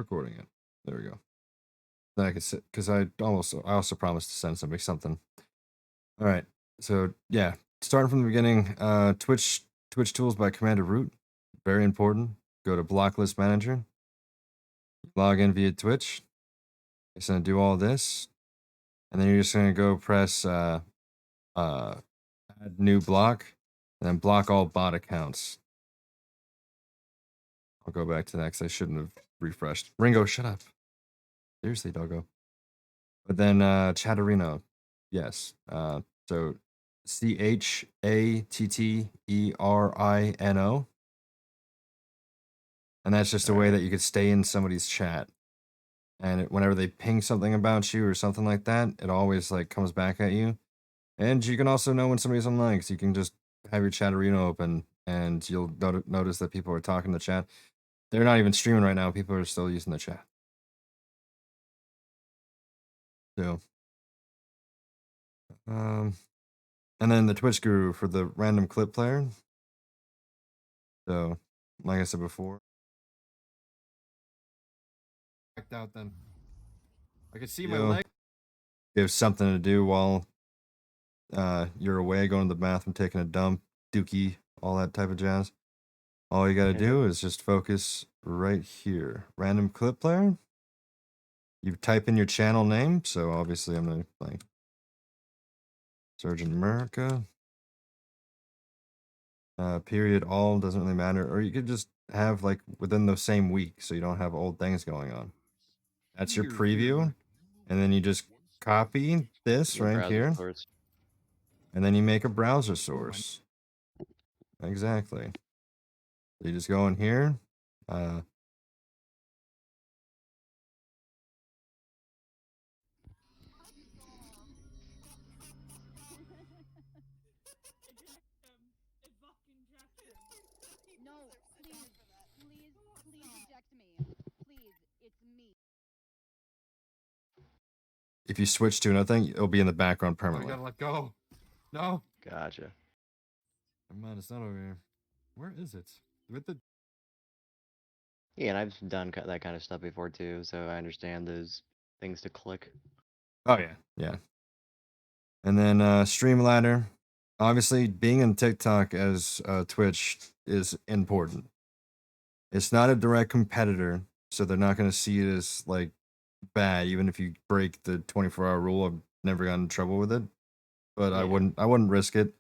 recording it. There we go. Then I could sit because I also promised to send somebody something. All right. So yeah, starting from the beginning. Twitch tools by Commander Root, very important. Go to block list manager. Log in via Twitch. It's gonna do all this, and then you're just gonna go press add new block, and then block all bot accounts. I'll go back to that because I shouldn't have refreshed. Ringo, shut up. Seriously, doggo. But then Chatterino, yes. So ChatterErino, and that's just a way that you could stay in somebody's chat. And whenever they ping something about you or something like that, it always like comes back at you. And you can also know when somebody's online because you can just have your Chatterino open, and you'll notice that people are talking in the chat. They're not even streaming right now. People are still using the chat. So, and then the Twitch Guru for the random clip player. So, like I said before, backed out then. I could see my leg. Give something to do while you're away, going to the bathroom, taking a dump, dookie, all that type of jazz. All you gotta do is just focus right here. Random clip player. You type in your channel name, so obviously I'm gonna like SergeantMurica. Period, all, doesn't really matter. Or you could just have like within the same week, so you don't have old things going on. That's your preview. And then you just copy this right here. Source. And then you make a browser source. Exactly. So you just go in here. No, please eject me. Please, it's me. If you switch to another thing, it'll be in the background permanently. I gotta let go. No. Gotcha. Come on, it's not over here. Where is it? With the Yeah, and I've done that kind of stuff before too, so I understand those things to click. Oh yeah, yeah. And then Streamladder. Obviously, being in TikTok as Twitch is important. It's not a direct competitor, so they're not going to see it as like bad. Even if you break the 24-hour rule, I've never gotten in trouble with it. But yeah. I wouldn't risk it.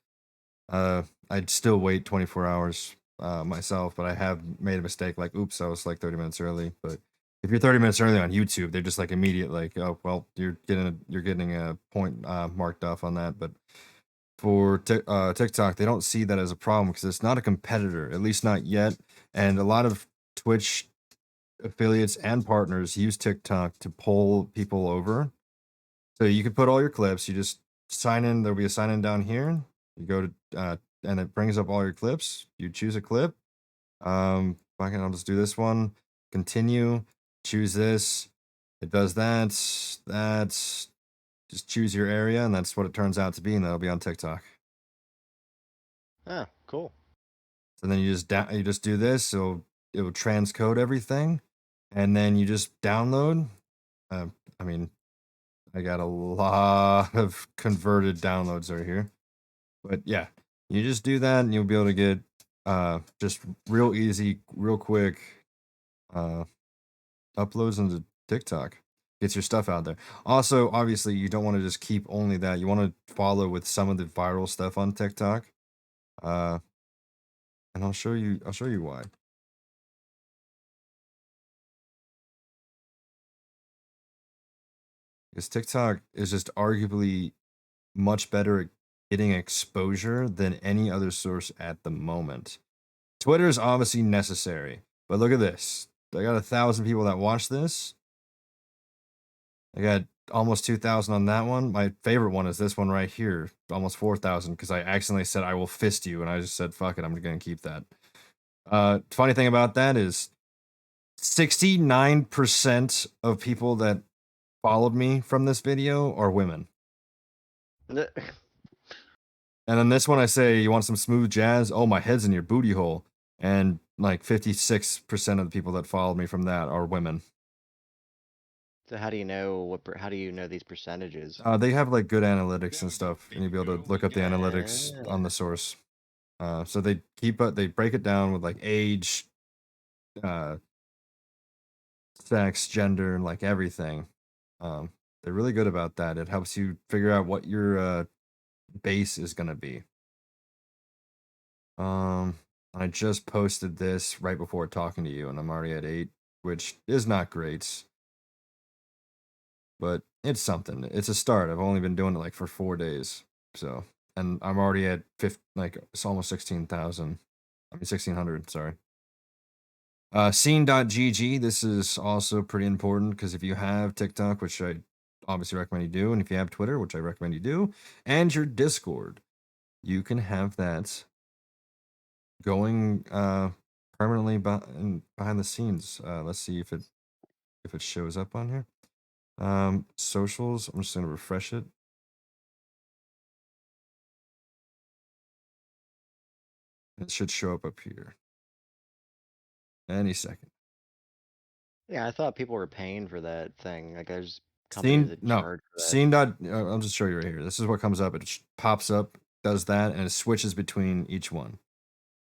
I'd still wait 24 hours myself, but I have made a mistake. Like, oops, I was like 30 minutes early. But if you're 30 minutes early on YouTube, they're just like immediate, like, oh well, you're getting a point marked off on that. But for TikTok, they don't see that as a problem because it's not a competitor, at least not yet. And a lot of Twitch affiliates and partners use TikTok to pull people over. So you can put all your clips. You just sign in. There'll be a sign in down here. You go to and it brings up all your clips. You choose a clip. I'll just do this one. Continue. Choose this. It does that. Just choose your area, and that's what it turns out to be, and that'll be on TikTok. Ah, cool. So then you just do this. It will transcode everything, and then you just download. I mean, I got a lot of converted downloads right here, but yeah, you just do that, and you'll be able to get just real easy, real quick uploads into TikTok. Gets your stuff out there. Also, obviously, you don't want to just keep only that. You want to follow with some of the viral stuff on TikTok. And I'll show you why. Because TikTok is just arguably much better at getting exposure than any other source at the moment. Twitter is obviously necessary, but look at this. I got 1,000 people that watch this. I got almost 2,000 on that one. My favorite one is this one right here, almost 4,000, because I accidentally said I will fist you, and I just said fuck it, I'm gonna keep that. Funny thing about that is 69% of people that followed me from this video are women. And then this one I say, you want some smooth jazz? Oh, my head's in your booty hole. And like 56% of the people that followed me from that are women. So how do you know how do you know these percentages? They have like good analytics and stuff, and you'll be able to look up the analytics on the source. So they they break it down with like age, uh, sex, gender, and like everything. They're really good about that. It helps you figure out what your base is gonna be. I just posted this right before talking to you, and I'm already at 8, which is not great, but it's something. It's a start. I've only been doing it like for 4 days, so, and I'm already at like it's almost 16,000. I mean 1,600. Sorry. Scene.gg. This is also pretty important because if you have TikTok, which I obviously recommend you do, and if you have Twitter, which I recommend you do, and your Discord, you can have that going permanently behind the scenes. Let's see if it shows up on here. Socials. I'm just gonna refresh it. It should show up here any second. Yeah, I thought people were paying for that thing. Like there's companies Scene that no charge for that. scene dot. I'll just show you right here. This is what comes up. It pops up, does that, and it switches between each one.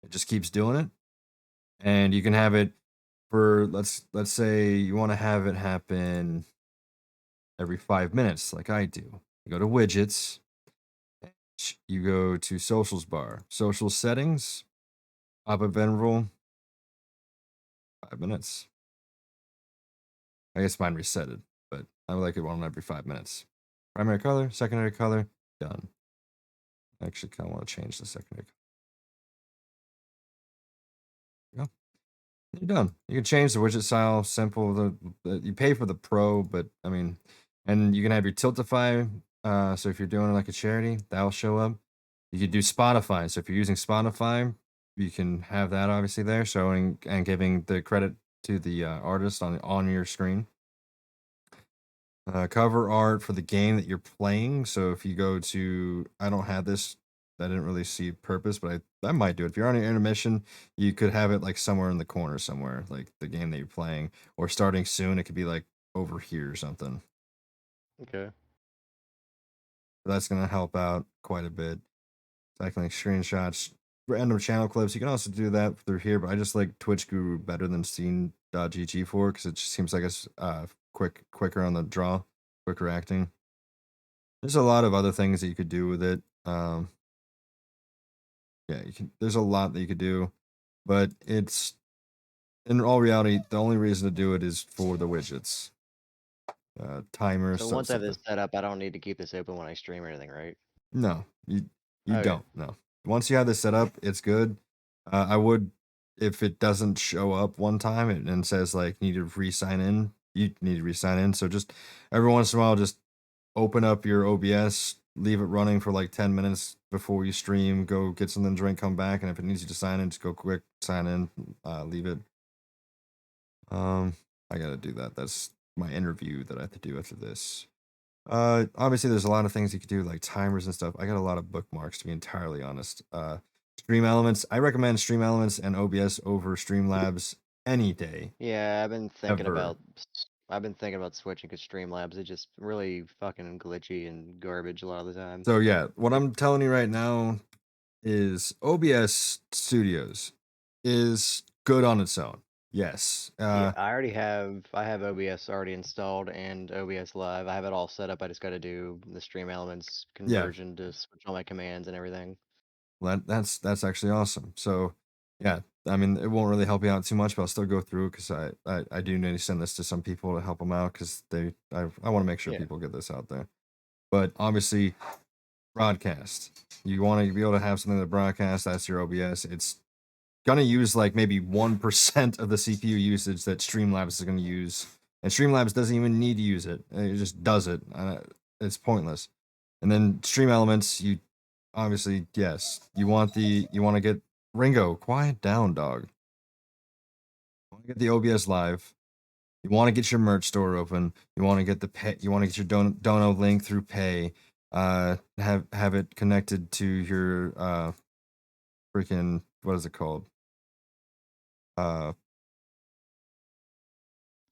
It just keeps doing it, and you can have it for let's say you want to have it happen every 5 minutes, like I do. You go to widgets. You go to socials bar, social settings, pop-up interval, 5 minutes. I guess mine resetted, but I would like it one every 5 minutes. Primary color, secondary color, done. I actually kind of want to change the secondary color. Yeah, you're done. You can change the widget style, simple. You pay for the pro, but I mean, and you can have your Tiltify. So if you're doing like a charity, that'll show up. You could do Spotify. So if you're using Spotify, you can have that obviously there, showing and giving the credit to the artist on your screen. Cover art for the game that you're playing. So if you go to, I don't have this. I didn't really see purpose, but I might do it. If you're on an intermission, you could have it like somewhere in the corner somewhere, like the game that you're playing, or starting soon. It could be like over here or something. Okay. That's gonna help out quite a bit. Cycling screenshots, random channel clips. You can also do that through here, but I just like Twitch Guru better than Scene.gg for because it just seems like it's quicker on the draw, quicker acting. There's a lot of other things that you could do with it. Yeah, you can. There's a lot that you could do, but it's in all reality the only reason to do it is for the widgets, timer So stuff. once I have this set up, I don't need to keep this open when I stream or anything, right? No, you Okay. don't. No. Once you have this set up, it's good. I would, if it doesn't show up one time and says like need to re-sign in, you need to re-sign in. So just every once in a while, just open up your OBS, leave it running for like 10 minutes before you stream, go get something to drink, come back, and if it needs you to sign in, just go quick, sign in, leave it. I gotta do that. That's my interview that I have to do after this. Obviously there's a lot of things you could do like timers and stuff. I got a lot of bookmarks to be entirely honest. Stream Elements. I recommend Stream Elements and OBS over Streamlabs any day. Yeah, Ever. I've been thinking about switching to Streamlabs. It's just really fucking glitchy and garbage a lot of the time. So yeah, what I'm telling you right now is OBS Studios is good on its own. Yes. Yeah, I have OBS already installed and OBS Live. I have it all set up. I just got to do the Stream Elements Yeah. conversion to switch all my commands and everything. Well, that's actually awesome. So yeah, I mean it won't really help you out too much, but I'll still go through because I do need to send this to some people to help them out because I want to make sure Yeah. people get this out there. But obviously, broadcast. You want to be able to have something that broadcasts. That's your OBS. It's gonna use like maybe 1% of the CPU usage that Streamlabs is gonna use, and Streamlabs doesn't even need to use it. It just does it. It's pointless. And then Stream Elements, you obviously yes, you want to get Ringo. Quiet down, dog. You want to get the OBS live. You want to get your merch store open. You want to get the pay. You want to get your dono link through Pay. Have it connected to your freaking what is it called?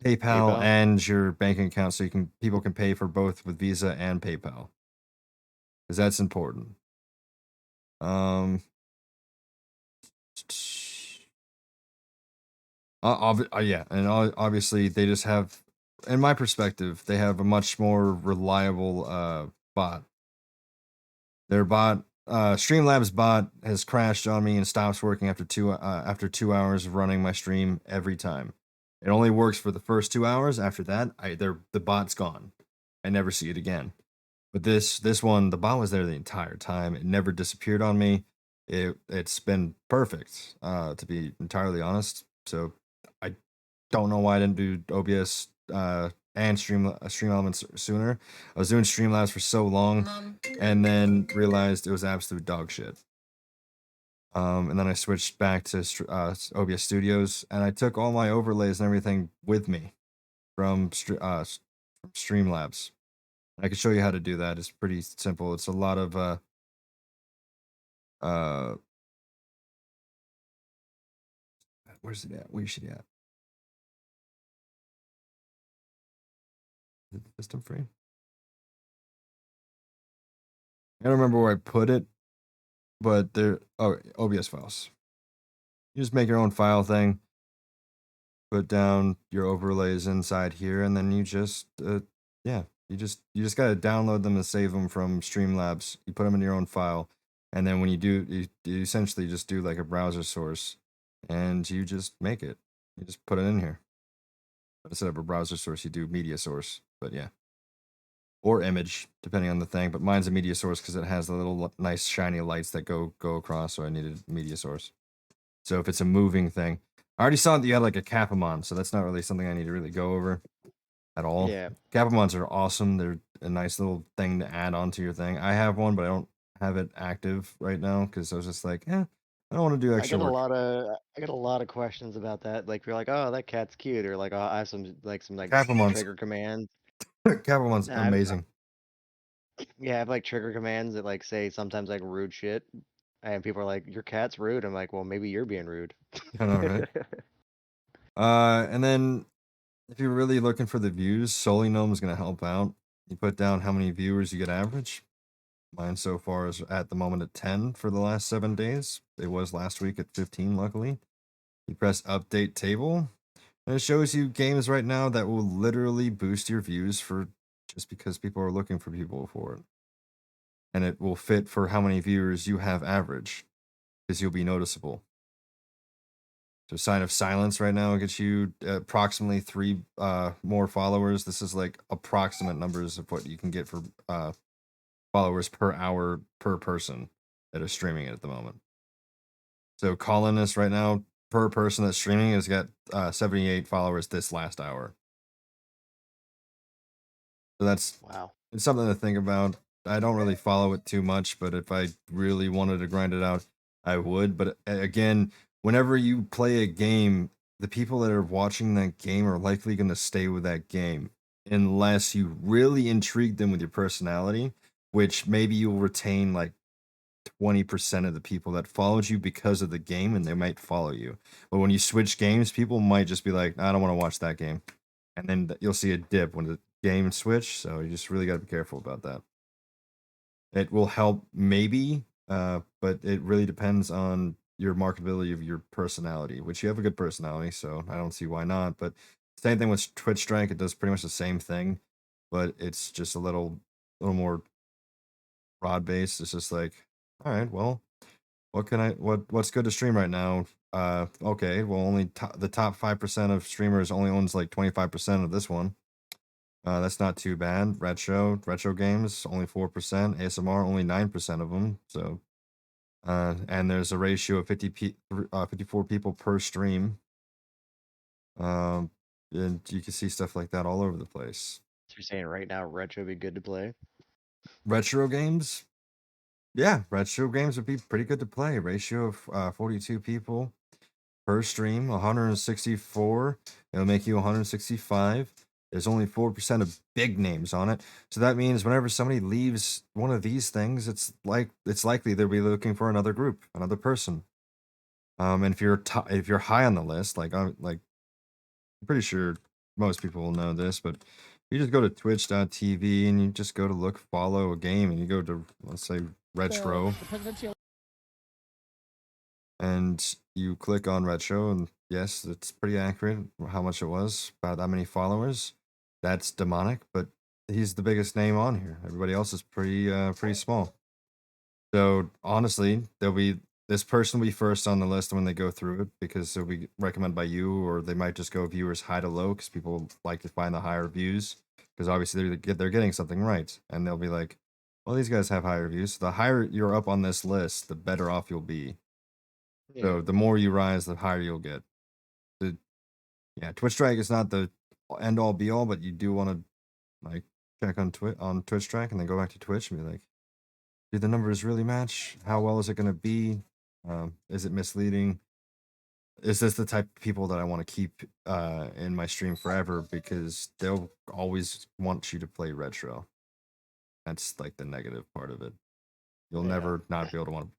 PayPal PayPal? and your banking account, so people can pay for both with Visa and PayPal, because that's important. Yeah, and obviously they just have, in my perspective, they have a much more reliable bot. Their bot, Streamlabs bot, has crashed on me and stops working after 2 hours of running my stream every time. It only works for the first 2 hours. After that, the bot's gone. I never see it again. But this one, the bot was there the entire time. It never disappeared on me. It's been perfect, to be entirely honest. So I don't know why I didn't do OBS and Stream Elements sooner. I was doing Streamlabs for so long, and then realized it was absolute dog shit. And then I switched back to OBS Studios, and I took all my overlays and everything with me from Streamlabs. I can show you how to do that. It's pretty simple. It's a lot of where's it at? Where should it at? Is it system free? I don't remember where I put it, but OBS files. You just make your own file thing, put down your overlays inside here, and then you just you just gotta download them and save them from Streamlabs. You put them in your own file, and then when you do, you essentially just do like a browser source, and you just make it. You just put it in here. But instead of a browser source, you do media source. But yeah, or image, depending on the thing. But mine's a media source because it has the little nice shiny lights that go across. So I needed media source. So if it's a moving thing, I already saw that you had like a Capamon, so that's not really something I need to really go over at all. Yeah. Capamons are awesome. They're a nice little thing to add onto your thing. I have one, but I don't have it active right now because I was just like, I don't want to do extra work. I got a lot of questions about that. Like you're like, oh, that cat's cute, or like, oh, I have some Capamons. trigger commands. Capamon's Nah, amazing. Yeah, I have like trigger commands that like say sometimes like rude shit, and people are like, your cat's rude. I'm like, well, maybe you're being rude. I know, right? And then if you're really looking for the views, Solinome is going to help out. You put down how many viewers you get average. Mine so far is at the moment at 10 for the last 7 days. It was last week at 15, luckily. You press update table, and it shows you games right now that will literally boost your views for just because people are looking for people for it. And it will fit for how many viewers you have average, because you'll be noticeable. So Sign of Silence right now gets you approximately 3 more followers. This is like approximate numbers of what you can get for followers per hour per person that are streaming it at the moment. So Colonist right now, per person that's streaming, has got 78 followers this last hour. So that's Wow. It's something to think about. I don't really follow it too much, but if I really wanted to grind it out, I would. But again, whenever you play a game, the people that are watching that game are likely going to stay with that game unless you really intrigue them with your personality, which maybe you'll retain like 20% of the people that followed you because of the game, and they might follow you. But when you switch games, people might just be like, I don't want to watch that game. And then you'll see a dip when the game switch. So you just really got to be careful about that. It will help maybe, but it really depends on your marketability of your personality, which you have a good personality, so I don't see why not. But same thing with Twitch Strike, it does pretty much the same thing, but it's just a little more broad based. It's just like, all right, well, what's good to stream right now? Okay, well, only the top 5% of streamers only owns like 25% of this one. That's not too bad. Retro games only 4%. ASMR only 9% of them. So, and there's a ratio of 54 people per stream. And you can see stuff like that all over the place. So you're saying right now retro would be good to play? Retro games, yeah, retro games would be pretty good to play. Ratio of 42 people per stream, 164. It'll make you 165. There's only 4% of big names on it. So that means whenever somebody leaves one of these things, it's likely they'll be looking for another group, another person. And if you're high on the list, like I'm pretty sure most people will know this, but you just go to twitch.tv and you just go to look, follow a game, and you go to, let's say, retro, The presidential and you click on retro, and yes, it's pretty accurate how much it was, about that many followers. That's demonic, but he's the biggest name on here. Everybody else is pretty small. So honestly, this person will be first on the list when they go through it because it'll be recommended by you, or they might just go viewers high to low because people like to find the higher views because obviously they're getting something right, and they'll be like, well, these guys have higher views. So the higher you're up on this list, the better off you'll be. Yeah. So the more you rise, the higher you'll get. Yeah, Twitch Strike is not the end all be all, but you do want to like check on Twitch Strike and then go back to Twitch and be like, do the numbers really match? How well is it going to be? Is it misleading? Is this the type of people that I want to keep in my stream forever? Because they'll always want you to play retro. That's like the negative part of it. You'll Yeah. never not be able to want to.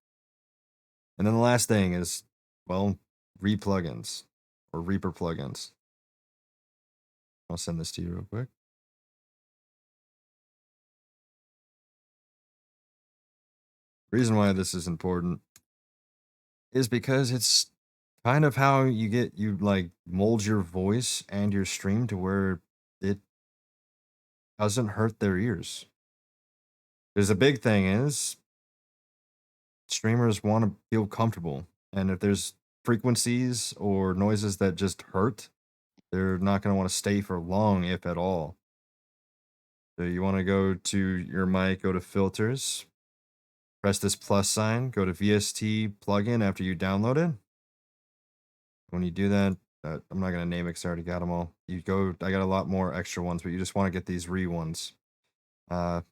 And then the last thing is, well, re-plugins or Reaper plugins. I'll send this to you real quick. Reason why this is important is because it's kind of how you like mold your voice and your stream to where it doesn't hurt their ears. There's a big thing is streamers want to feel comfortable, and if there's frequencies or noises that just hurt, they're not going to want to stay for long, if at all. So you want to go to your mic, go to filters, press this plus sign, go to VST plugin after you download it. When you do that, I'm not going to name it because I already got them all. I got a lot more extra ones, but you just want to get these ones. So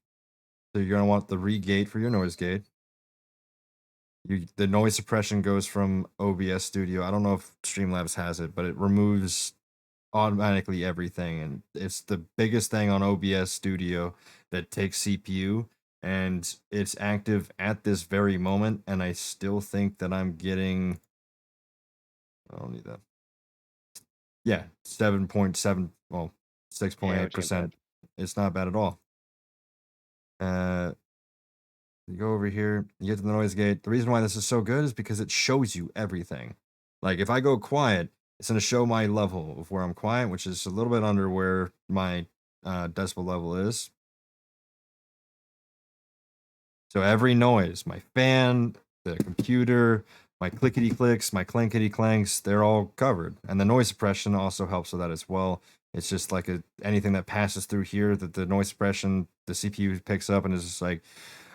you're going to want the re-gate for your noise gate. The noise suppression goes from OBS Studio. I don't know if Streamlabs has it, but it removes automatically everything. And it's the biggest thing on OBS Studio that takes CPU. And it's active at this very moment. And I still think that I'm getting... I don't need that. Yeah, 7.7, well, 6.8%. It's not bad at all. You go over here, you get to the noise gate. The reason why this is so good is because it shows you everything. Like if I go quiet, it's going to show my level of where I'm quiet, which is a little bit under where my decibel level is. So every noise, my fan, the computer, my clickety clicks, my clankety clanks, they're all covered. And the noise suppression also helps with that as well. It's just like anything that passes through here that the noise suppression, the CPU picks up and is just like,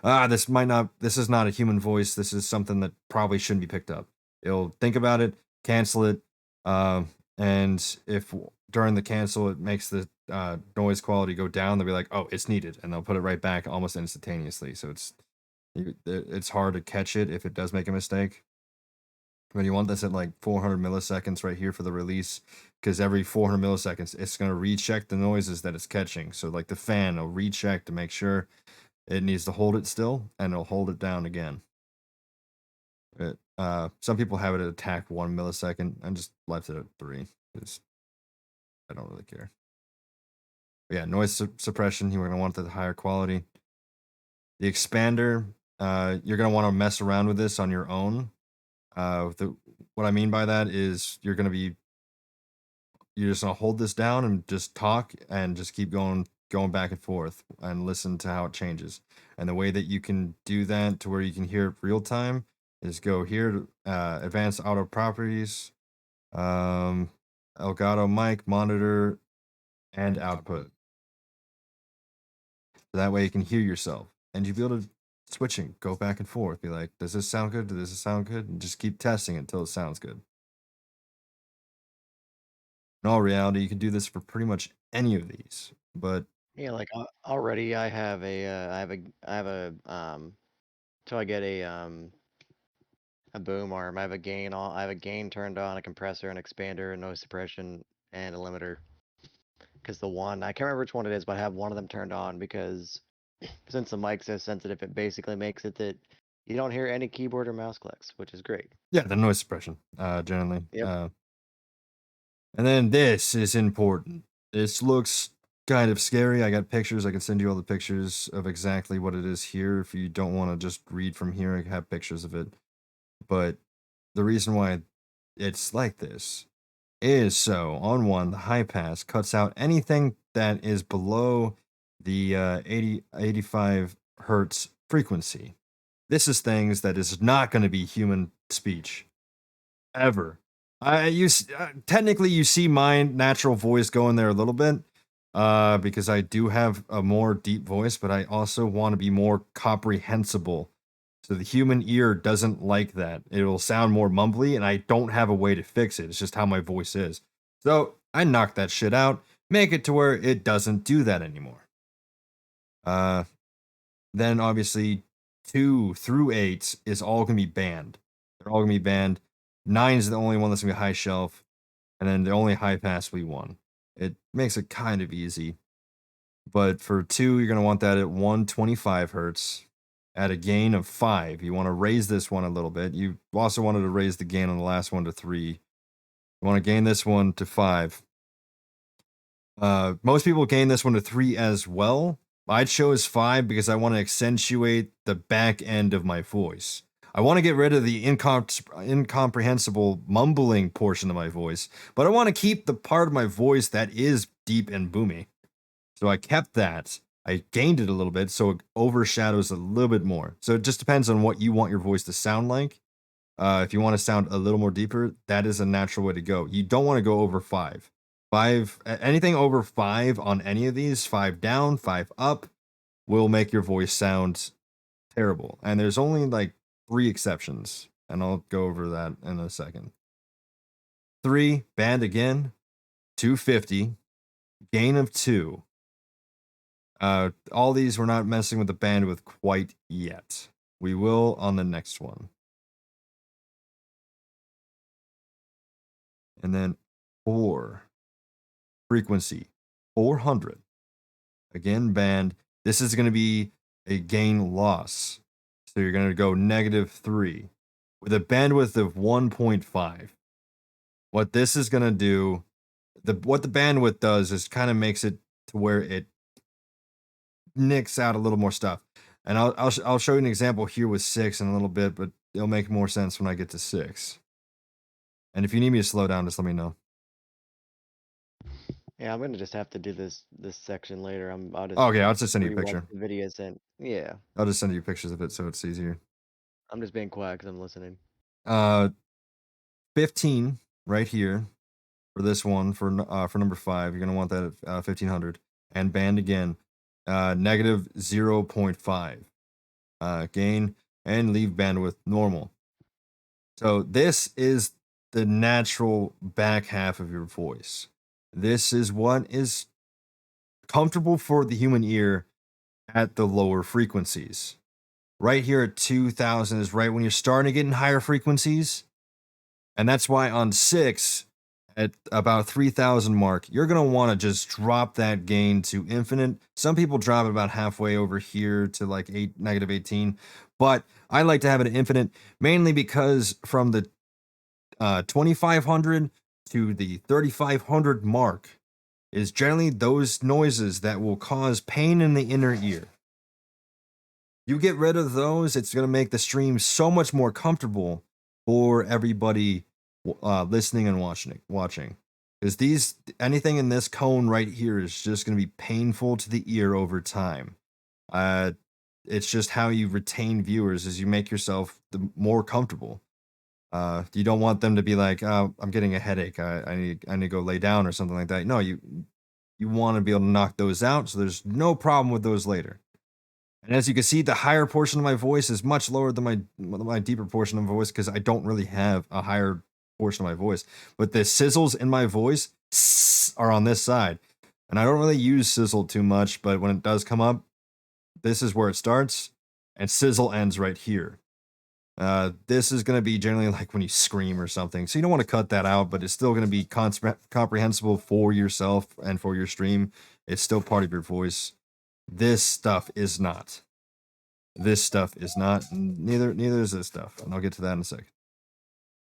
this is not a human voice. This is something that probably shouldn't be picked up. It'll think about it, cancel it. And if during the cancel, it makes the noise quality go down, they'll be like, oh, it's needed. And they'll put it right back almost instantaneously. So it's hard to catch it if it does make a mistake. But you want this at like 400 milliseconds right here for the release, because every 400 milliseconds, it's going to recheck the noises that it's catching. So like the fan will recheck to make sure it needs to hold it still, and it'll hold it down again. Some people have it at attack 1 millisecond. I just left it at 3 because I don't really care. But yeah, noise suppression, you're going to want the higher quality. The expander, you're going to want to mess around with this on your own. What I mean by that is you're just going to hold this down and just talk and just keep going back and forth and listen to how it changes. And the way that you can do that to where you can hear it real time is go here to advanced auto properties, Elgato mic, monitor, and output. So that way you can hear yourself and you'll be able to switching, go back and forth, be like, does this sound good? Does this sound good? And just keep testing it until it sounds good. In all reality, you can do this for pretty much any of these, but Yeah, like already I have till I get a boom arm. I have a gain turned on, a compressor, an expander, a noise suppression, and a limiter. Because I can't remember which one it is, but I have one of them turned on because since the mic's so sensitive, it basically makes it that you don't hear any keyboard or mouse clicks, which is great. yeah, the noise suppression, generally. Yep. And then this is important. This looks kind of scary. I got pictures. I can send you all the pictures of exactly what it is here. If you don't want to just read from here, I have pictures of it. But the reason why it's like this is so, on one, the high pass cuts out anything that is below the 85 hertz frequency. This is things that is not going to be human speech ever. Technically you see my natural voice going there a little bit, because I do have a more deep voice, but I also want to be more comprehensible. So the human ear doesn't like that. It'll sound more mumbly, and I don't have a way to fix it. It's just how my voice is. So I knock that shit out, make it to where it doesn't do that anymore. Then obviously 2 through 8 is all gonna be banned. They're all gonna be banned. 9 is the only one that's gonna be high shelf, and then the only high pass will be 1. It makes it kind of easy. But for 2, you're gonna want that at 125 hertz at a gain of 5. You want to raise this one a little bit. You also wanted to raise the gain on the last one to 3. You want to gain this one to 5. Most people gain this one to 3 as well. I chose 5 because I want to accentuate the back end of my voice. I want to get rid of the incomprehensible mumbling portion of my voice, but I want to keep the part of my voice that is deep and boomy. So I kept that. I gained it a little bit, so it overshadows a little bit more. So it just depends on what you want your voice to sound like. If you want to sound a little more deeper, that is a natural way to go. You don't want to go over 5. Anything over 5 on any of these, 5 down, 5 up, will make your voice sound terrible. And there's only like 3 exceptions, and I'll go over that in a second. 3, band again, 250, gain of 2. All these, we're not messing with the bandwidth quite yet. We will on the next one. And then 4, frequency, 400. Again, band. This is going to be a gain loss. So you're going to go -3 with a bandwidth of 1.5. What this is going to do, what the bandwidth does is kind of makes it to where it nicks out a little more stuff. And I'll show you an example here with 6 in a little bit, but it'll make more sense when I get to 6. And if you need me to slow down, just let me know. Yeah, I'm gonna just have to do this section later. Okay, I'll just send you a rewatch picture. the videos and yeah, I'll just send you pictures of it so it's easier. I'm just being quiet because I'm listening. 15 right here for this one for number 5. You're gonna want that at 1500, and band again, -0.5 gain, and leave bandwidth normal. So this is the natural back half of your voice. This is what is comfortable for the human ear at the lower frequencies. Right here at 2000 is right when you're starting to get in higher frequencies. And that's why on 6, at about 3000 mark, you're going to want to just drop that gain to infinite. Some people drop it about halfway over here to like -18. But I like to have it at infinite, mainly because from the 2500 to the 3500 mark is generally those noises that will cause pain in the inner ear. You get rid of those, it's going to make the stream so much more comfortable for everybody listening and watching. Because anything in this cone right here is just going to be painful to the ear over time. It's just how you retain viewers as you make yourself more comfortable. You don't want them to be like, oh, I'm getting a headache. I need to go lay down or something like that. No, you want to be able to knock those out, so there's no problem with those later. And as you can see, the higher portion of my voice is much lower than my deeper portion of my voice because I don't really have a higher portion of my voice. But the sizzles in my voice are on this side. And I don't really use sizzle too much, but when it does come up, this is where it starts, and sizzle ends right here. This is going to be generally like when you scream or something. So you don't want to cut that out, but it's still going to be comprehensible for yourself and for your stream. It's still part of your voice. This stuff is not. This stuff is not. Neither is this stuff. And I'll get to that in a second.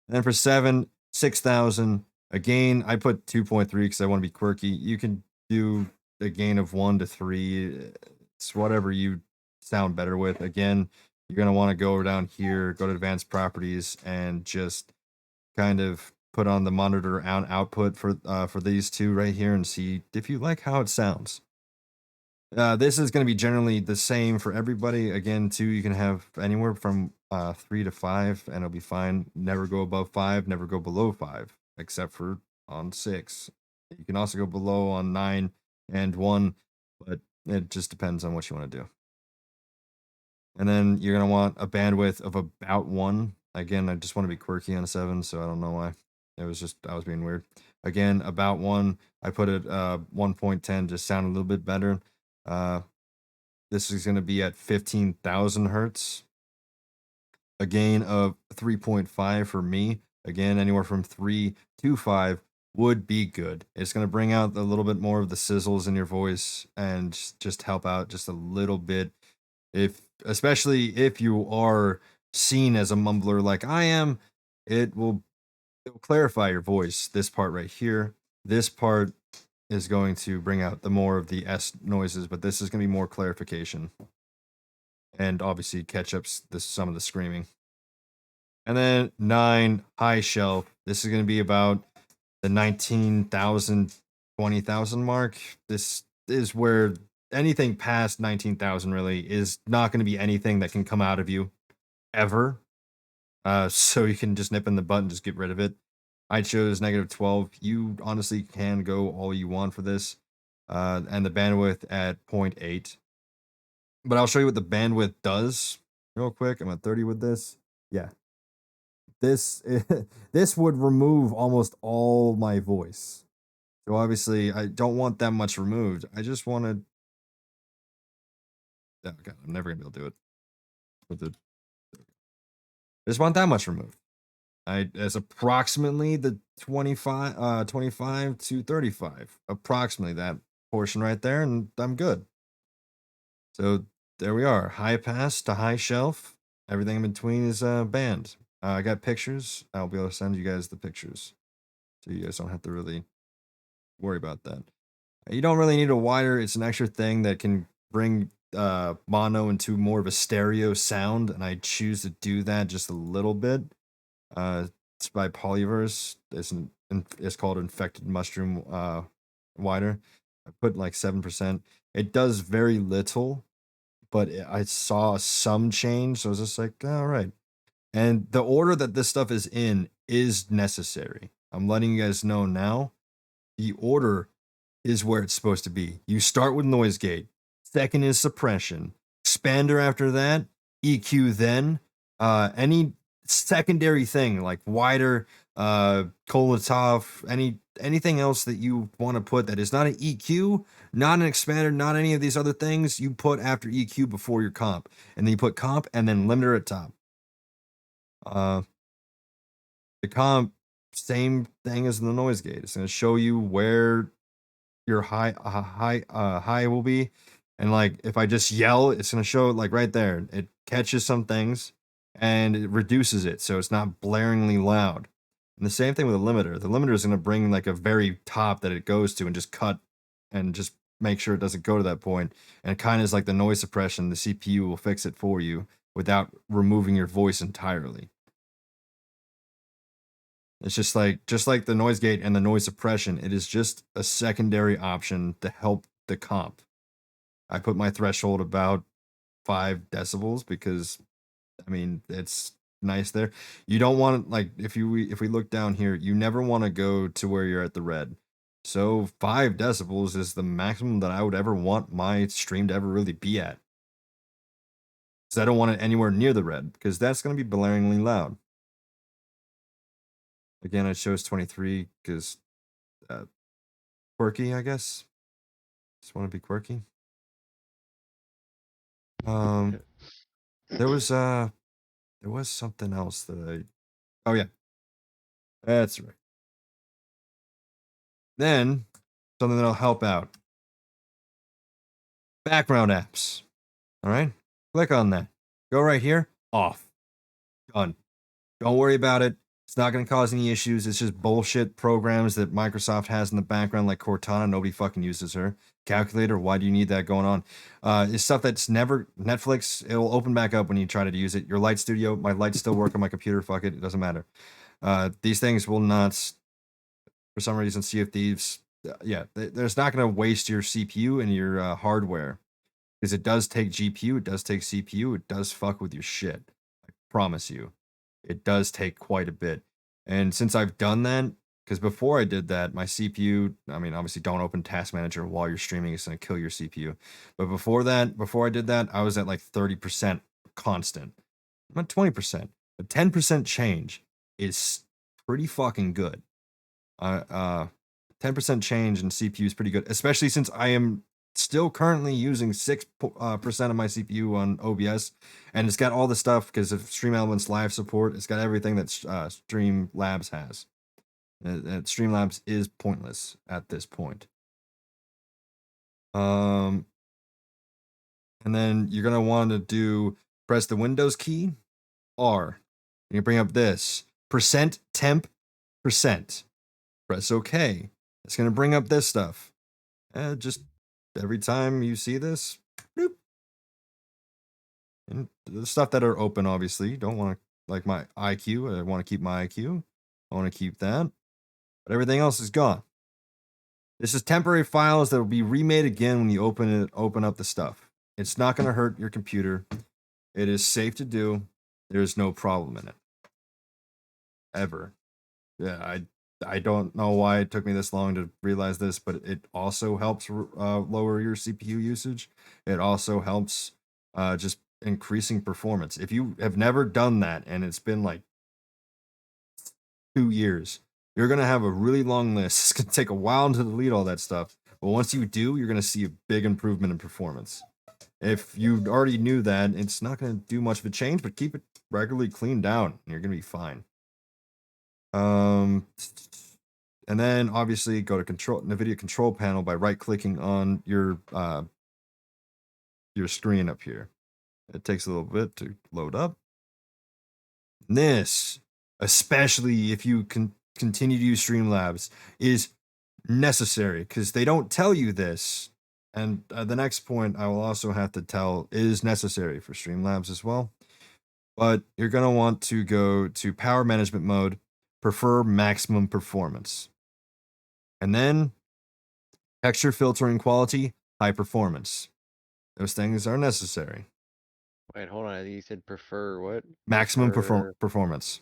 And then for 7, 6000, A gain, I put 2.3 because I want to be quirky. You can do a gain of 1 to 3. It's whatever you sound better with. Again, you're going to want to go down here, go to advanced properties, and just kind of put on the monitor output for these two right here and see if you like how it sounds. This is going to be generally the same for everybody. Again, too, you can have anywhere from 3 to 5, and it'll be fine. Never go above 5, never go below 5, except for on 6. You can also go below on 9 and 1, but it just depends on what you want to do. And then you're going to want a bandwidth of about 1. Again, I just want to be quirky on a 7, so I don't know why. It was just, I was being weird. Again, about 1. I put it 1.10 to sound a little bit better. This is going to be at 15,000 hertz. A gain of 3.5 for me. Again, anywhere from 3 to 5 would be good. It's going to bring out a little bit more of the sizzles in your voice and just help out just a little bit. Especially if you are seen as a mumbler like I am, it'll clarify your voice. This part right here, this part is going to bring out the more of the S noises, but this is going to be more clarification. And obviously catch up some of the screaming. And then 9, high shelf. This is going to be about the 19,000, 20,000 mark. This is where anything past 19,000 really is not going to be anything that can come out of you ever. So you can just nip in the butt and just get rid of it. I chose -12. You honestly can go all you want for this. And the bandwidth at 0.8. But I'll show you what the bandwidth does real quick. I'm at 30 with this. Yeah. This would remove almost all my voice. So obviously I don't want that much removed. I just wanted. Oh God, I'm never gonna be able to do it. I just want that much removed. As approximately the 25 to 35, approximately that portion right there, and I'm good. So there we are, high pass to high shelf. Everything in between is banned. I got pictures. I'll be able to send you guys the pictures, so you guys don't have to really worry about that. You don't really need a wider. It's an extra thing that can bring mono into more of a stereo sound, and I choose to do that just a little bit. It's by Polyverse. It's called Infected Mushroom wider. I put like 7%. It does very little, but I saw some change, so I was just like, all right. And the order that this stuff is in is necessary. I'm letting you guys know now. The order is where it's supposed to be. You start with noise gate. Second is suppression. Expander after that. EQ then. Any secondary thing like wider, Kolotov, anything else that you want to put that is not an EQ, not an expander, not any of these other things, you put after EQ before your comp. And then you put comp and then limiter at top. The comp, same thing as the noise gate. It's going to show you where your high will be, and like if I just yell, it's going to show it like right there. It catches some things and it reduces it so it's not blaringly loud. And the same thing with the limiter. The limiter is going to bring like a very top that it goes to and just cut and just make sure it doesn't go to that point. And it kind of is like the noise suppression. The CPU will fix it for you without removing your voice entirely. It's just like the noise gate and the noise suppression, it is just a secondary option to help the comp. I put my threshold about 5 decibels because, I mean, it's nice there. You don't want, like, if we look down here, you never want to go to where you're at the red. So 5 decibels is the maximum that I would ever want my stream to ever really be at. Because I don't want it anywhere near the red, because that's going to be blaringly loud. Again, I chose 23 because quirky, I guess. Just want to be quirky. There was something else that oh yeah. That's right. Then something that'll help out. Background apps. All right? Click on that. Go right here. Off. Done. Don't worry about it. It's not going to cause any issues. It's just bullshit programs that Microsoft has in the background, like Cortana. Nobody fucking uses her. Calculator, why do you need that going on? It's stuff that's never Netflix. It'll open back up when you try to use it. Your Light Studio, my lights still work on my computer. Fuck it, it doesn't matter. These things will not, for some reason, Sea of Thieves. Yeah, there's not going to waste your CPU and your hardware because it does take GPU, it does take CPU, it does fuck with your shit. I promise you, it does take quite a bit. And since I've done that, because before I did that, my CPU, I mean, obviously don't open Task Manager while you're streaming, it's going to kill your CPU. But before I did that, I was at like 30% constant. I'm at 20%. A 10% change is pretty fucking good. 10% change in CPU is pretty good, especially since I am still currently using 6% of my CPU on OBS, and it's got all the stuff because of StreamElements live support. It's got everything that Streamlabs has. Streamlabs is pointless at this point. And then you're gonna want to press the Windows key, R. You bring up this %temp%. Press OK. It's gonna bring up this stuff. Just every time you see this, bloop. And the stuff that are open, obviously, you don't want to, like my IQ. I want to keep my IQ. I want to keep that. But everything else is gone. This is temporary files that will be remade again when you open up the stuff. It's not going to hurt your computer. It is safe to do. There's no problem in it. Ever. Yeah, I don't know why it took me this long to realize this, but it also helps lower your CPU usage. It also helps just increasing performance. If you have never done that and it's been like 2 years, you're going to have a really long list. It's going to take a while to delete all that stuff. But once you do, you're going to see a big improvement in performance. If you already knew that, it's not going to do much of a change, but keep it regularly cleaned out and you're going to be fine. And then obviously go to NVIDIA control panel by right-clicking on your screen up here. It takes a little bit to load up. And this, especially if you can continue to use Streamlabs, is necessary because they don't tell you this. And the next point I will also have to tell is necessary for Streamlabs as well. But you're going to want to go to power management mode, prefer maximum performance. And then texture filtering quality, high performance. Those things are necessary. Wait, hold on. You said prefer what? Maximum Prefer performance.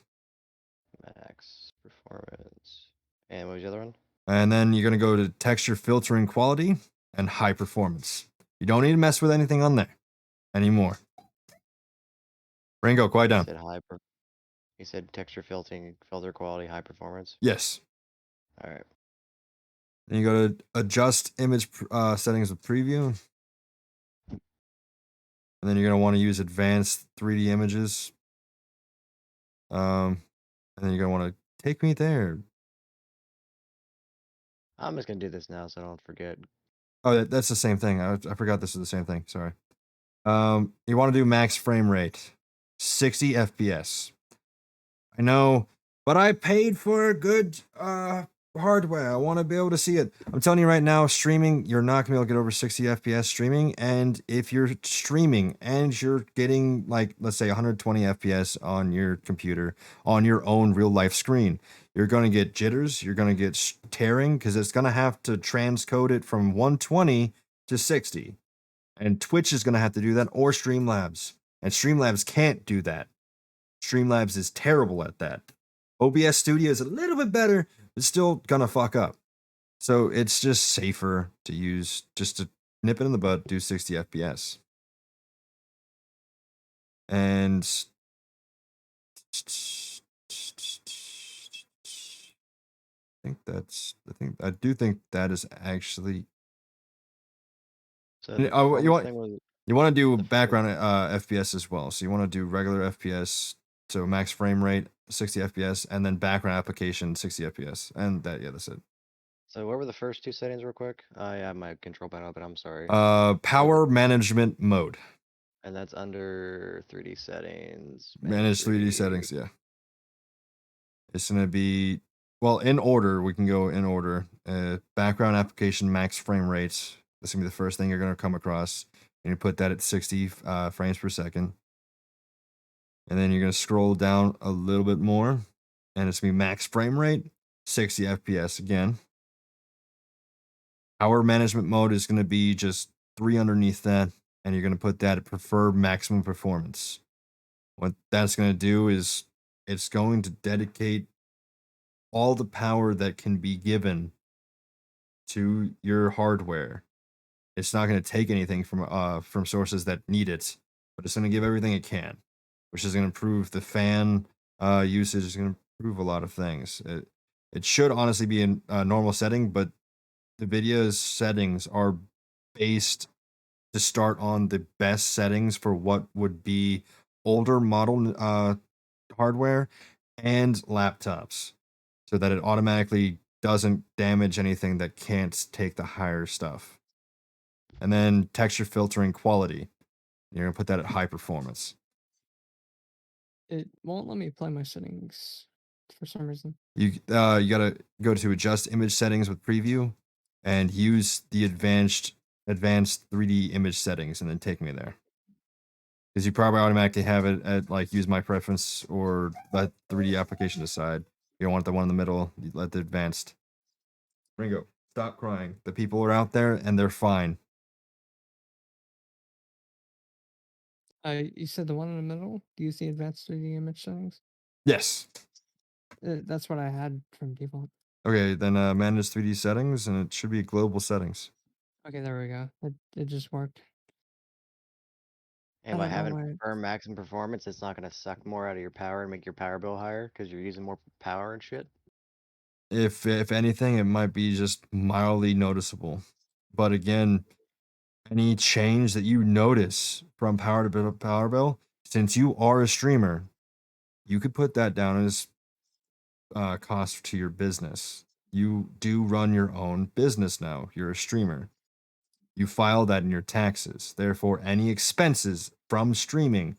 max performance. And what was the other one? And then you're going to go to texture filtering quality and high performance. You don't need to mess with anything on there anymore. Ringo, quiet down. You said texture filter quality, high performance? Yes. All right. Then you go to adjust image settings with preview. And then you're going to want to use advanced 3D images. And then you're going to want to take me there. I'm just going to do this now so I don't forget. Oh, that's the same thing. I forgot this is the same thing. Sorry. You want to do max frame rate, 60 FPS. I know, but I paid for good hardware. I want to be able to see it. I'm telling you right now, streaming, you're not going to be able to get over 60 FPS streaming. And if you're streaming and you're getting, like, let's say 120 FPS on your computer, on your own real life screen, you're going to get jitters. You're going to get tearing because it's going to have to transcode it from 120 to 60. And Twitch is going to have to do that, or Streamlabs. And Streamlabs can't do that. Streamlabs is terrible at that. OBS Studio is a little bit better, but still gonna fuck up. So it's just safer to use, just to nip it in the bud, do 60 FPS. And I do think that is actually. So you want to do background FPS as well. So you want to do regular FPS, so max frame rate 60 FPS, and then background application 60 FPS, and that's it. So what were the first two settings real quick? I have my control panel, but I'm sorry. Power management mode. And that's under 3D settings. Manage 3D settings, yeah. It's going to be, well, in order. We can go in order. Background application max frame rates. That's going to be the first thing you're going to come across. And you put that at 60 frames per second. And then you're going to scroll down a little bit more. And it's going to be max frame rate, 60 FPS again. Power management mode is going to be just 3 underneath that. And you're going to put that at preferred maximum performance. What that's going to do is it's going to dedicate all the power that can be given to your hardware. It's not going to take anything from sources that need it, but it's going to give everything it can, which is going to improve the fan usage. It's going to improve a lot of things. It should honestly be in a normal setting, but NVIDIA's settings are based to start on the best settings for what would be older model hardware and laptops, so that it automatically doesn't damage anything that can't take the higher stuff. And then texture filtering quality. You're going to put that at high performance. It won't let me play my settings for some reason. You got to go to adjust image settings with preview and use the advanced 3D image settings and then take me there. Because you probably automatically have it at like use my preference or let 3D application decide. You don't want the one in the middle. You let the advanced. Ringo, stop crying. The people are out there and they're fine. You said the one in the middle? Do you see advanced 3D image settings? Yes. That's what I had from default. Okay, then manage 3D settings and it should be global settings. Okay, there we go. It just worked. And I by don't know having why preferred maximum performance, it's not going to suck more out of your power and make your power bill higher because you're using more power and shit. If anything, it might be just mildly noticeable. But again, any change that you notice from power to power bill, since you are a streamer, you could put that down as cost to your business. You do run your own business now. You're a streamer. You file that in your taxes. Therefore, any expenses from streaming,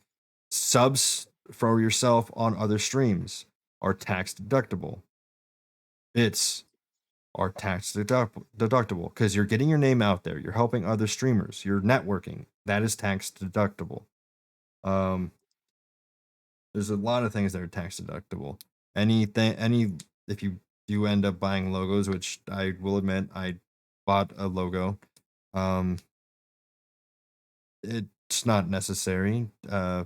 subs for yourself on other streams, are tax deductible. Bits are tax deductible because you're getting your name out there. You're helping other streamers. You're networking. That is tax deductible. There's a lot of things that are tax deductible. If you do end up buying logos, which I will admit I bought a logo, it's not necessary. I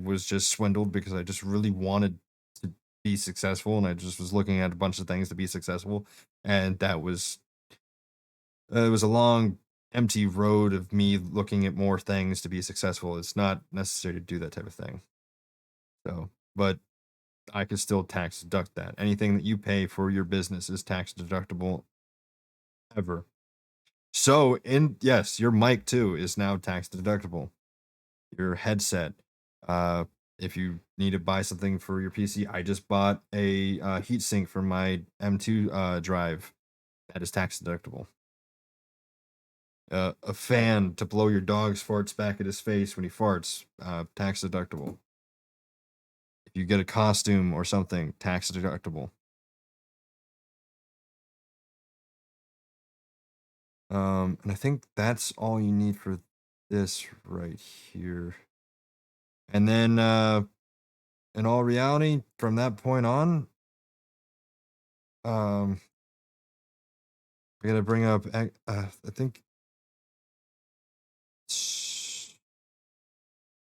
was just swindled because I just really wanted to be successful, and I just was looking at a bunch of things to be successful, and it was a long, empty road of me looking at more things to be successful. It's not necessary to do that type of thing. So, but I could still tax deduct that. Anything that you pay for your business is tax deductible ever. So, yes, your mic too is now tax deductible. Your headset. If you need to buy something for your PC, I just bought a heatsink for my M2 drive. That is tax deductible. A fan to blow your dog's farts back at his face when he farts, tax deductible. If you get a costume or something, tax deductible. And I think that's all you need for this right here. And then, in all reality, from that point on, we gotta bring up, I think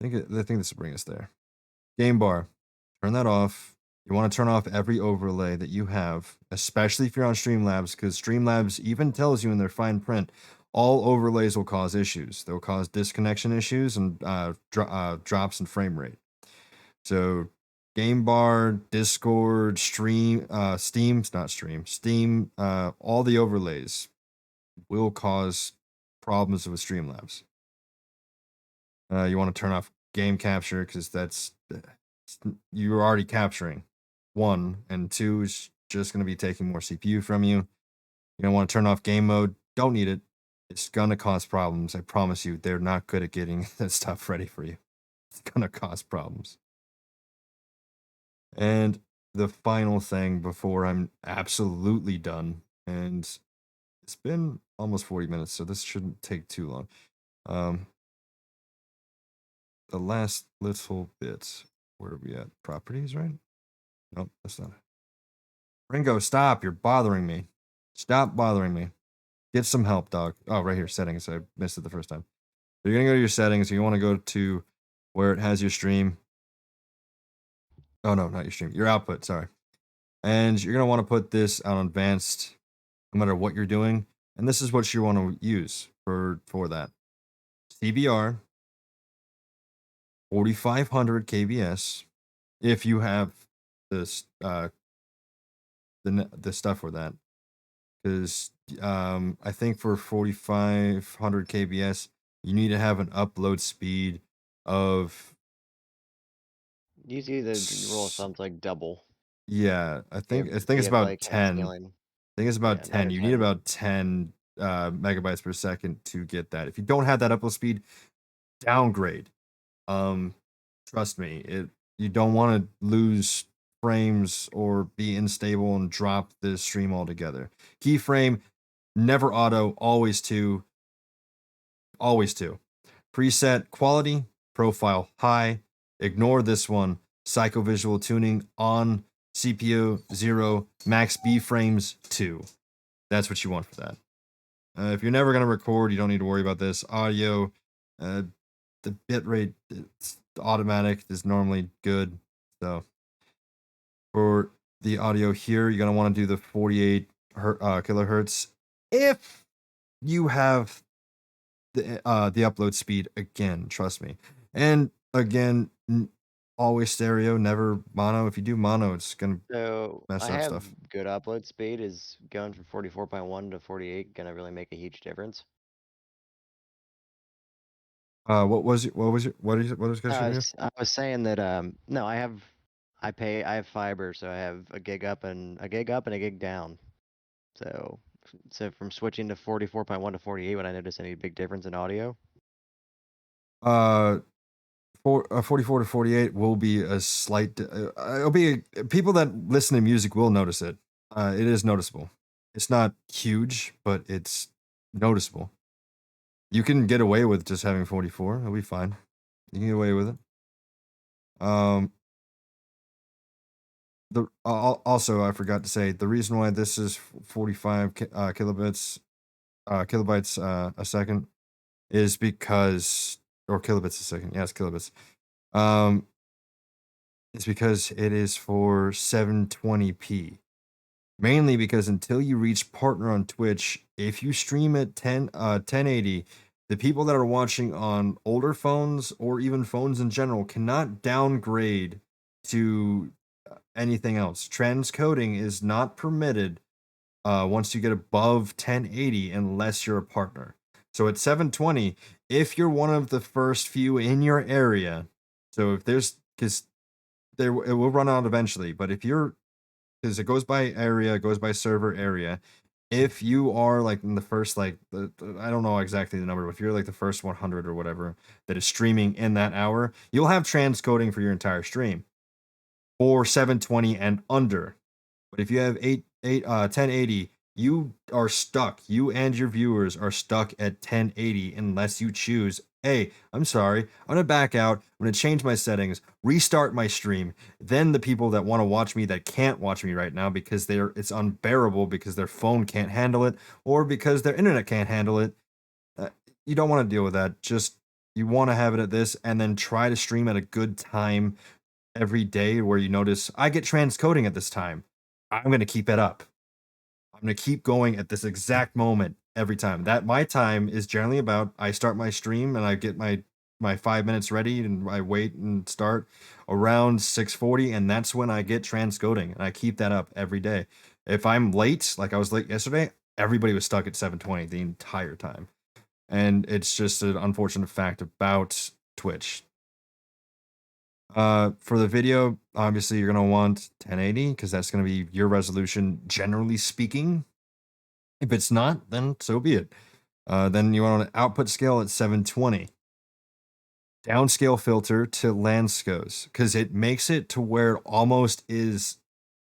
this will bring us there. Game bar, turn that off. You want to turn off every overlay that you have, especially if you're on Streamlabs, because Streamlabs even tells you in their fine print, all overlays will cause issues. They'll cause disconnection issues and drops in frame rate. So game bar, Discord, Steam, all the overlays will cause problems with Streamlabs. You want to turn off game capture because you're already capturing. 1 and 2 is just going to be taking more CPU from you. You don't want to turn off game mode. Don't need it. It's going to cause problems. I promise you, they're not good at getting that stuff ready for you. It's going to cause problems. And the final thing before I'm absolutely done. And it's been almost 40 minutes, so this shouldn't take too long. The last little bit. Where are we at? Properties, right? Nope, that's not it. Ringo, stop. You're bothering me. Stop bothering me. Get some help, dog. Oh, right here, settings. I missed it the first time. So you're going to go to your settings. You want to go to where it has your stream. Oh, no, not your stream. Your output, sorry. And you're going to want to put this on advanced no matter what you're doing. And this is what you want to use for that. CBR, 4500 kbs. If you have this, the stuff for that. Because I think for 4500 kbs, you need to have an upload speed of. Usually the rule of thumb's like double. Yeah, I think If it's you have, about like, 10. scaling. I think it's about Yeah, 9 10. or You need 10. about 10 megabytes per second to get that. If you don't have that upload speed, downgrade. Trust me, you don't want to lose frames or be unstable and drop the stream altogether. Keyframe, never auto, always 2. Always 2. Preset quality, profile high. Ignore this one. Psychovisual tuning on, CPU 0, max B frames 2. That's what you want for that. If you're never going to record, you don't need to worry about this. Audio, the bitrate, it's automatic, is normally good. So for the audio here, you're going to want to do the 48 kilohertz. If you have the upload speed, again, trust me. And again, always stereo, never mono. If you do mono, it's going to So mess I up have stuff. good upload speed. Is going from 44.1 to 48 gonna really make a huge difference? What is the question here? I was saying that no, I have fiber, so I have a gig up and a gig down. So from switching to 44.1 to 48, would I notice any big difference in audio? 44 to 48 will be a slight. It'll be people that listen to music will notice it. It is noticeable. It's not huge, but it's noticeable. You can get away with just having 44. It'll be fine. You can get away with it. Also, I forgot to say the reason why this is 45 kilobytes a second is because, or kilobits a second. Yeah, it's kilobits. It's because it is for 720p. Mainly because until you reach partner on Twitch, if you stream at 1080, the people that are watching on older phones or even phones in general cannot downgrade to anything else. Transcoding is not permitted once you get above 1080 unless you're a partner. So at 720, if you're one of the first few in your area, so if there's, because it will run out eventually, but if you're, because it goes by area, it goes by server area. If you are like in the first, like, I don't know exactly the number, but if you're like the first 100 or whatever that is streaming in that hour, you'll have transcoding for your entire stream or 720 and under. But if you have 1080, you are stuck. You and your viewers are stuck at 1080 unless you choose, hey, I'm sorry, I'm going to back out, I'm going to change my settings, restart my stream. Then the people that want to watch me that can't watch me right now because it's unbearable because their phone can't handle it or because their internet can't handle it, you don't want to deal with that. Just, you want to have it at this and then try to stream at a good time every day where you notice, I get transcoding at this time. I'm going to keep it up. I'm going to keep going at this exact moment every time. That my time is generally about, I start my stream and I get my 5 minutes ready and I wait and start around 6:40, and that's when I get transcoding, and I keep that up every day. If I'm late, like I was late yesterday, everybody was stuck at 7:20 the entire time. And it's just an unfortunate fact about Twitch. For the video, obviously you're going to want 1080 because that's going to be your resolution, generally speaking. If it's not, then so be it. Then you want an output scale at 720. Downscale filter to Lansco's because it makes it to where it almost is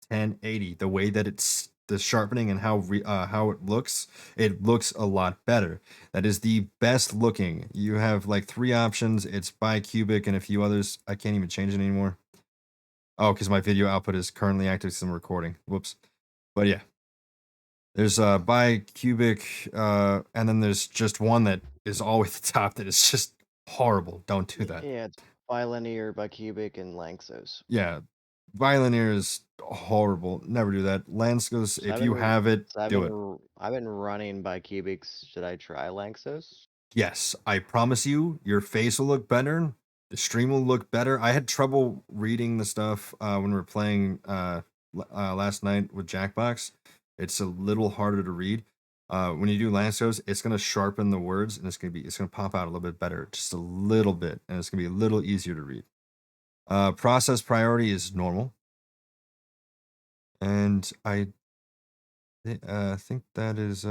1080. The way that it's the sharpening and how it looks a lot better. That is the best looking. You have like 3 options. It's bicubic and a few others. I can't even change it anymore. Oh, because my video output is currently active because I'm recording. Whoops. But yeah. There's bicubic, and then there's just one that is always at the top that is just horrible. Don't do that. Yeah, it's bilinear, bicubic, and Lanxos. Yeah. Bilinear is horrible. Never do that. Lanskos, So if I've you been, have it, so I've do been, it. I've been running bicubics. Should I try Lanxos? Yes, I promise you, your face will look better. The stream will look better. I had trouble reading the stuff when we were playing last night with Jackbox. It's a little harder to read. When you do Lanskos, it's gonna sharpen the words and it's gonna pop out a little bit better, just a little bit, and it's gonna be a little easier to read. Process priority is normal, and I think that is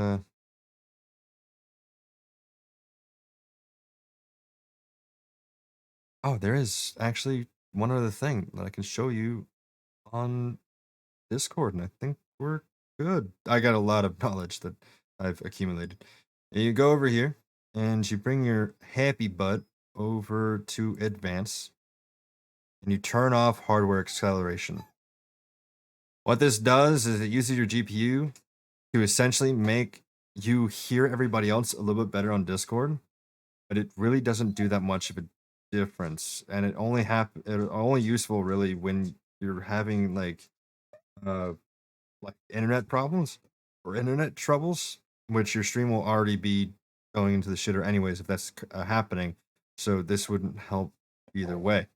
oh, there is actually one other thing that I can show you on Discord, and I think we're good. I got a lot of knowledge that I've accumulated. And you go over here, and you bring your happy butt over to advance, and you turn off hardware acceleration. What this does is it uses your GPU to essentially make you hear everybody else a little bit better on Discord, but it really doesn't do that much of a difference, and it only useful really when you're having like internet problems or internet troubles, which your stream will already be going into the shitter anyways if that's happening. So this wouldn't help either way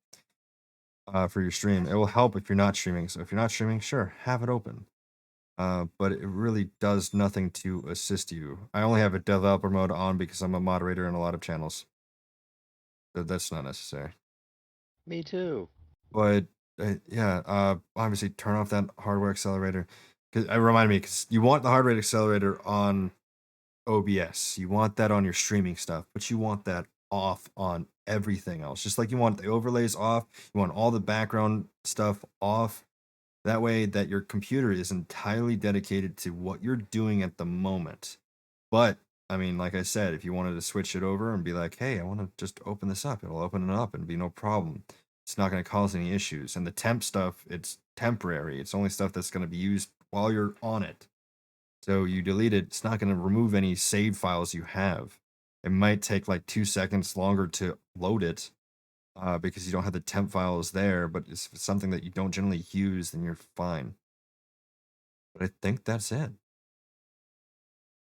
for your stream. It will help if you're not streaming. So if you're not streaming, sure, have it open. But it really does nothing to assist you. I only have a developer mode on because I'm a moderator in a lot of channels. So that's not necessary. Me too. But yeah, obviously turn off that hardware accelerator. Cause it reminded me, because you want the hardware accelerator on OBS. You want that on your streaming stuff, but you want that off on everything else. Just like you want the overlays off, you want all the background stuff off. That way that your computer is entirely dedicated to what you're doing at the moment. But I mean, like I said, if you wanted to switch it over and be like, hey, I want to just open this up, it'll open it up and be no problem. It's not going to cause any issues. And the temp stuff, it's temporary. It's only stuff that's going to be used while you're on it. So you delete it, it's not going to remove any save files you have. It might take like 2 seconds longer to load it because you don't have the temp files there, but if it's something that you don't generally use, then you're fine. But I think that's it.